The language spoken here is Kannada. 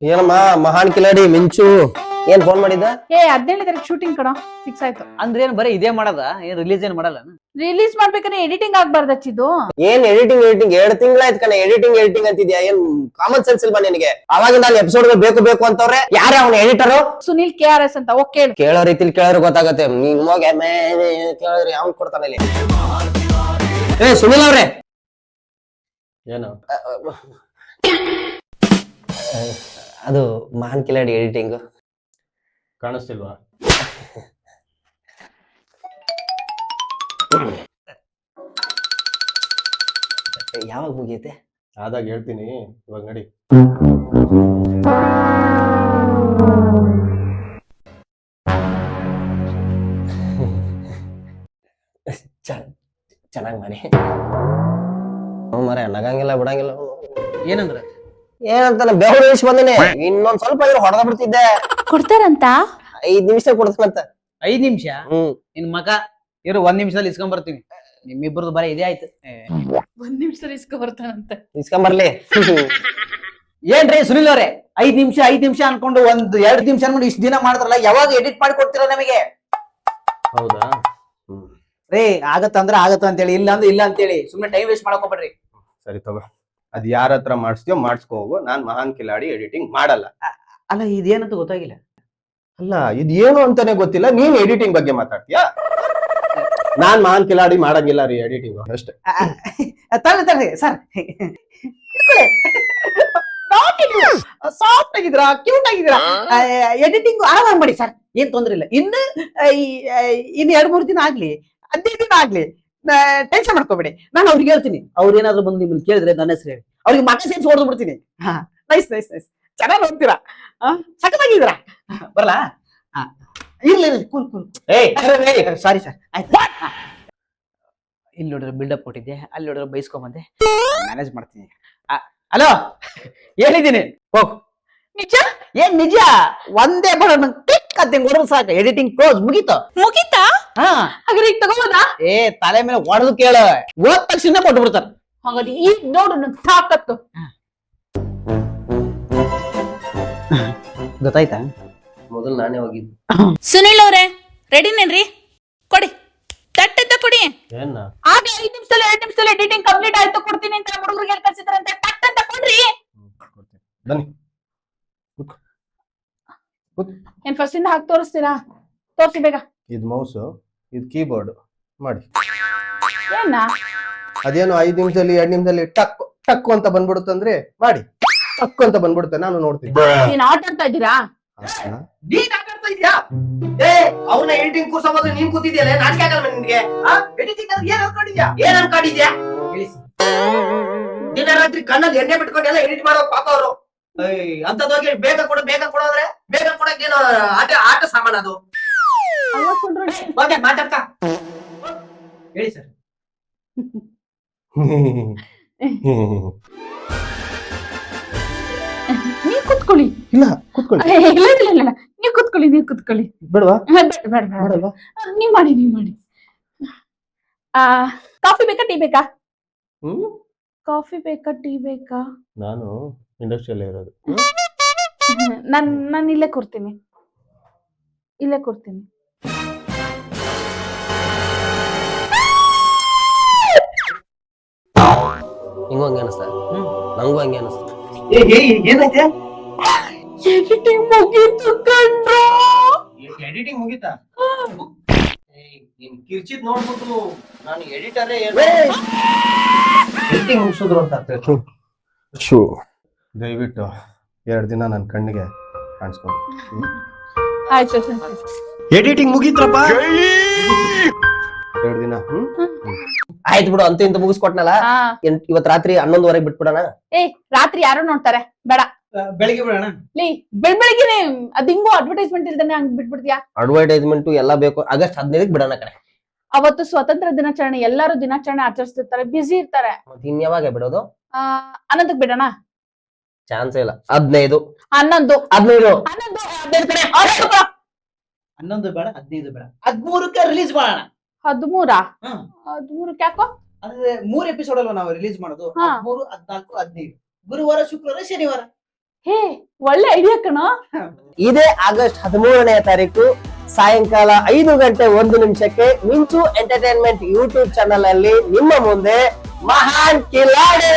ಏನಮ್ಮ ಮಹಾನ್ ಕಿಲಾಡಿ ಮಿಂಚು ಏನ್ ಫೋನ್ ಮಾಡಿದ್ದ? 17 ತಾರೀಕು ಶೂಟಿಂಗ್ ಕಣ ಫಿಕ್ಸ್ ಆಯ್ತು. ಅಂದ್ರೆ ಏನ್ ಬರೀ ಇದೇ ಮಾಡದ ಏನ್ ರಿಲೀಸ್ ಏನ್ ಮಾಡಲ್ಲ? ರಿಲೀಸ್ ಮಾಡ್ಬೇಕಾದ್ರೆ ಎಡಿಟಿಂಗ್ ಆಗ್ಬಾರ್ದು ಹಚ್ಚಿದ್ದು. ಏನ್ ಎಡಿಟಿಂಗ್ 2 ತಿಂಗಳಾಯ್ತು ಕಣ ಎಡಿಟಿಂಗ್ ಅಂತಿದ್ಯಾ? ಏನ್ ಕಾಮನ್ ಸೆನ್ಸ್ ಇಲ್ವಾ ನಿನಗೆ? ಅವಾಗಿಂದ ಅಲ್ಲಿ ಎಪಿಸೋಡ್ ಬೇಕು ಅಂತವ್ರೆ. ಯಾರೇ ಅವನ ಎಡಿಟರು? ಸುನಿಲ್ KRS ಅಂತ. ಓಕೆ ಕೇಳೋ ರೀತಿಲಿ ಕೇಳೋರು ಗೊತ್ತಾಗತ್ತೆ. ನಿನ್ ಮಗ ಕೇಳಿದ್ರೆ ಅವ್ನ್ ಕೊಡ್ತಾನೆ ಇಲ್ಲಿ. ಸುನಿಲ್ ಅವ್ರೆ, ಏನು ಅದು ಮಹಾನ್ ಕಿಲಾಡಿ ಎಡಿಟಿಂಗ್ ಕಾಣಿಸ್ತಿಲ್ವಾ? ಯಾವಾಗ ಮುಗಿಯುತ್ತೆ? ಆದಾಗ ಹೇಳ್ತೀನಿ, ಇವಾಗ ನಡಿ. ಚೆನ್ನಾಗಿ ಮಾಡಿ ಮರ ನಗಂಗಿಲ್ಲ ಬಿಡಂಗಿಲ್ಲ. ಏನಂದ್ರ ಏನಂತಾನೆ ಬೆವರು ಇಳಿಸಿ ಬಂದಿನಿ. ಇನ್ನೊಂದ್ ಸ್ವಲ್ಪ ಇದ್ರೆ ಹೊಡೆದ ಬಿಡ್ತಿದ್ದೆ. ಕೊಡ್ತಾರಂತ 5 ನಿಮಿಷ ಕೊಡ್ತಾನಂತ. 5 ನಿಮಿಷ? ನಿನ್ ಮಗ ಇರು 1 ನಿಮಿಷದಲ್ಲಿ ಇಸ್ಕೊಂಡ್ ಬರ್ತೀನಿ. ನಿಮ್ಮಿಬ್ಬರದು ಬರೀ ಇದೇ ಆಯ್ತು. 1 ನಿಮಿಷ ಇಸ್ಕೊ ಬರ್ತಾನಂತ. ಇಸ್ಕೊಂಬರ್ಲಿ. ಏನ್ರಿ ಸುನಿಲ್ ಅವ್ರೆ, 5 ನಿಮಿಷ ಅನ್ಕೊಂಡು 1-2 ನಿಮಿಷ ಅನ್ಕೊಂಡು ಇಷ್ಟು ದಿನ ಮಾಡಿದ್ರಲ್ಲ, ಯಾವಾಗ ಎಡಿಟ್ ಮಾಡಿ ಕೊಡ್ತೀರಾ ನಮಗೆ? ಹೌದಾ? ರೇ ಆಗತ್ತಂದ್ರ ಆಗತ್ತ ಅಂತೇಳಿ, ಇಲ್ಲ ಅಂದ್ರೆ ಇಲ್ಲ ಅಂತೇಳಿ, ಸುಮ್ನೆ ಟೈಮ್ ವೇಸ್ಟ್ ಮಾಡಕ್ ಹೋಗ್ಬೇಡ್ರಿ. ಸರಿ ತಗೋ, ಅದ್ ಯಾರ ಹತ್ರ ಮಾಡಿಸ್ತೀಯೋ ಮಾಡಿಸ್ಕೋ ಹೋಗು. ನಾನ್ ಮಹಾನ್ ಕಿಲಾಡಿ ಎಡಿಟಿಂಗ್ ಮಾಡಲ್ಲ. ಅಲ್ಲ ಇದೇನಂತ ಗೊತ್ತಾಗಿಲ್ಲ. ಅಲ್ಲ ಇದ್ ಏನು ಅಂತಾನೆ ಗೊತ್ತಿಲ್ಲ, ನೀನ್ ಎಡಿಟಿಂಗ್ ಬಗ್ಗೆ ಮಾತಾಡ್ತೀಯಾ? ನಾನ್ ಮಹಾನ್ ಕಿಲಾಡಿ ಮಾಡಂಗಿಲ್ಲ ರೀ ಎಡಿಟಿಂಗ್ ಅಷ್ಟೇ. ತಳ್ಳಿ ಸರ್, ಸಾಫ್ಟ್ ಆಗಿದ್ರ, ಕ್ಯೂಟ್ ಆಗಿದ್ರ, ಎಡಿಟಿಂಗ್ ಆರಾಮಾಗಿ ಮಾಡಿ ಸರ್, ಏನ್ ತೊಂದ್ರೆ ಇಲ್ಲ. ಇನ್ನು 2-3 ದಿನ ಆಗ್ಲಿ, 15 ದಿನ ಆಗ್ಲಿ, ಟೆನ್ಷನ್ ಮಾಡ್ಕೋಬೇಡಿ. ನಾನು ಅವ್ರಿಗೆ ಹೇಳ್ತೀನಿ. ಅವ್ರು ಏನಾದ್ರು ಬಂದು ನಿಮ್ಮನ್ನ ಕೇಳಿದ್ರೆ ನನ್ನ ಹೆಸರು ಹೇಳಿ, ಅವ್ರಿಗೆ ಮಗ ಸೇನ್ಸ್ ಹೊಡೆದು ಬಿಡ್ತೀನಿ. ನೈಸ್ ಚೆನ್ನಾಗಿ ನೋಡ್ತೀರಾ, ಸಖತ್ತಾಗಿದ್ದೀರಾ. ಬರಲಾ? ಇರ್ಲಿ ಕೂಲ್ ಸಾರಿ ಸರ್, ಆಯ್ತು. ಇಲ್ಲಿ ನೋಡಿದ್ರೆ ಬಿಲ್ಡಪ್ ಕೊಟ್ಟಿದ್ದೆ, ಅಲ್ಲಿ ನೋಡಿದ್ರೆ ಬೈಸ್ಕೊಂಬಂದೆ, ಮ್ಯಾನೇಜ್ ಮಾಡ್ತೀನಿ. ಹಲೋ, ಹೇಳಿದ್ದೀನಿ ಹೋಗ್. ನಿಜ? ಏನ್ ನಿಜ? ಒಂದೇ ಬರೋ ಹೊಡೆದು ಸಾಕು, ಎಡಿಟಿಂಗ್ ಕ್ಲೋಸ್, ಮುಗೀತಾ? ಹಾ, ಹಾಗಾದ್ರೆ ಈಗ ತಗೋಬೋದಾ? ತಲೆ ಮೇಲೆ ಹೊಡೆದು ಕೇಳ, ಹೋದ ತಕ್ಷಣ ಕೊಟ್ಟು ಬಿಡ್ತಾರ. ಹಾಗಾದ್ರೆ ಈಗ ನೋಡು ನನ್ ತಾಕತ್ತು. ಗೊತ್ತಾಯ್ತಾ? ಮೊದಲು ನಾನೇ ಹೋಗಿದ್ದು. ಸುನಿಲ್ ಅವ್ರೆ ರೆಡಿನೇನ್ರಿ? ಕೊಡಿ, ತಟ್ಟೆತ್ತ ಕೊಡಿ. ಏನ ಆಗ 5 ನಿಮಿಷದಲ್ಲಿ 2 ನಿಮಿಷದಲ್ಲಿ ಎಡಿಟಿಂಗ್ ಕಂಪ್ಲೀಟ್ ಆಯ್ತು, ಕೊಡ್ತೀನಿ ಅಂತ ಹುಡುಗರಿಗೆ ಹೇಳಿ ಕಳ್ಸಿದ್ರಂತೆ. ಟಕ್ ಅಂತ ಕೊಡ್ರಿ. ಬನ್ನಿ. ಏನ್ ಫಸ್ಟ್ ಇಂದ ಹಾಕಿ ತೋರಿಸ್ತೀರಾ? ತೋರ್ಸಿ ಬೇಗ. ಇದ್ ಮೌಸು, ಇದ್ ಕೀಬೋರ್ಡ್ ಮಾಡಿ. ಏನ ಅದೇನು 5 ನಿಮಿಷದಲ್ಲಿ 2 ನಿಮಿಷದಲ್ಲಿ ಟಕ್ ಅಂತ ಬಂದ್ಬಿಡುತ್ತಂದ್ರೆ ಮಾಡಿ. ಟಕ್ ಅಂತ ಬಂದ್ಬಿಡುತ್ತೆ, ನಾನು ನೋಡ್ತೀನಿ. ನೀನ್ ಆಟ ಆಡ್ತಾ ಇದ್ದೀರಾ? ನೀನ್ ಆಟಾಡ್ತಾ ಇದ್ಯಾ? ಅವ್ರನ್ನ ಎಡಿಟಿಂಗ್ ಕೂರ್ಸೋದು ನೀನ್ ಕೂತಿದ್ಯಲ್ಲ, ನಾಚಿಕೆ ಆಗಲ್ಲ ನಿನ್ಗೆ? ಎಡಿಟಿಂಗ್ ಅಂದ್ರೆ ಏನ್ ಅನ್ಕೊಂಡಿದ್ಯಾ? ದಿನ ರಾತ್ರಿ ಕಣ್ಣಲ್ಲಿ ಎಣ್ಣೆ ಬಿಟ್ಕೊಂಡು ಎಲ್ಲ ಎಡಿಟ್ ಮಾಡೋ ಪಾಪ ಅವರು. ಅಂತದೋಗಿ ಬೇಗ ಕೊಡೋದ್ರೆ ಬೇಗ ಕೊಡಕ್ಕೆ ಏನೋ ಆಟ ಸಾಮಾನು ಅದು. ಮಾತಾಡ್ತಾ ಹೇಳಿ ಸರ್. ನೀವ್ ಕುತ್ಕೊಳ್ಳಿ. ಇಲ್ಲ ಕೂತ್ಕೊಳ್ಳಿ. ಇಲ್ಲ ನೀವ್ ಕುತ್ಕೊಳ್ಳಿ. ಬೇಡವಾ? ಬೇಡ ನೀವ್ ಮಾಡಿ. ಕಾಫಿ ಬೇಕಾ ಟೀ ಬೇಕಾ? ಕಾಫಿ ಬೇಕಾ ಟೀ ಬೇಕಾ? ನಾನು ಇಂಡಸ್ಟ್ರಿಯಲ್ಲೇ ಇರೋದು. ನಾನು ಇಲ್ಲೇ ಕೊಡ್ತೀನಿ. ಹಿಂಗೂ ಹಂಗೆ ಅನಿಸ್ತ, ನಂಗೂ ಹಂಗೆ ಅನಿಸ್ತ. ಏನೈತೆ? ಎಡಿಟಿಂಗ್ ಮುಗೀತು ಕಣ್ರೋ. ಎಡಿಟಿಂಗ್ ಮುಗೀತಾ? ಕಿರ್ಚಿದ್ ನೋಡ್ಬಿಟ್ಟು ನಾನು ಎಡಿಟರೇ ಎಡಿಟಿಂಗ್ ಮುಗಿಸಿದ್ರು ಅಂತ ಆಗ್ತದೆ. ದಯವಿಟ್ಟು 2 ದಿನ ನನ್ನ ಕಣ್ಣಿಗೆ ಕಾಣಿಸ್ಕೊಂಡು. ಆಯ್ತು ಎಡಿಟಿಂಗ್ ಮುಗೀತ್ರಪ್ಪ. 2 ದಿನ. ಆಯ್ತು ಬಿಡು, ಅಂತ ಇಂತ ಮುಗಿಸ್ಕೊಟ್ನಲ್ಲ. ಇವತ್ ರಾತ್ರಿ 11:30 ಬಿಟ್ಬಿಡೋಣ. ರಾತ್ರಿ ಯಾರು ನೋಡ್ತಾರೆ? ಬೇಡ, ಬೆಳಿಗ್ಗೆ ಬಿಡೋಣ. ಬೆಳಗ್ಗೆನೆ ಅದ್ ಹಿಂಗೋ ಅಡ್ವರ್ಟೈಸ್ಮೆಂಟ್ ಇಲ್ದಾನೆ ಹಂಗ್ ಬಿಟ್ಬಿಡ್ತೀಯಾ? ಅಡ್ವರ್ಟೈಸ್ಮೆಂಟ್ ಎಲ್ಲ ಬೇಕು. ಆಗಸ್ಟ್ 15 ಬಿಡೋಣ ಕಡೆ. ಅವತ್ತು ಸ್ವಾತಂತ್ರ್ಯ ದಿನಾಚರಣೆ, ಎಲ್ಲರೂ ದಿನಾಚರಣೆ ಆಚರಿಸ್ತಿರ್ತಾರೆ, ಬಿಸಿ ಇರ್ತಾರೆ. ಇನ್ ಯಾವಾಗ ಬಿಡೋದು? 11ಕ್ಕೆ ಬಿಡೋಣ. ಚಾನ್ಸ್ ಇಲ್ಲ. 15 11 15 11 ಬೇಡ, 15 ಬೇಡ, 13ಕ್ಕೆ ರಿಲೀಸ್ ಮಾಡೋಣ. 13ಕ್ಕೆ ಯಾಕೋ? ಅಂದ್ರೆ 3 ಎಪಿಸೋಡ್ ಅಲ್ವಾ ನಾವು ರಿಲೀಸ್ ಮಾಡೋದು? 13, 14, 15 ಗುರುವಾರ, ಶುಕ್ರವಾರ, ಶನಿವಾರ. ಹೇ ಒಳ್ಳೆ ಐಡಿಯಾ ಕಣೋ. ಇದೇ ಆಗಸ್ಟ್ 13ನೇ ತಾರೀಕು ಸಾಯಂಕಾಲ 5:01 ಮಿಂಚು ಎಂಟರ್ಟೈನ್ಮೆಂಟ್ ಯೂಟ್ಯೂಬ್ ಚಾನಲ್ ಅಲ್ಲಿ ನಿಮ್ಮ ಮುಂದೆ ಮಹಾನ್ ಕಿಲಾಡಿ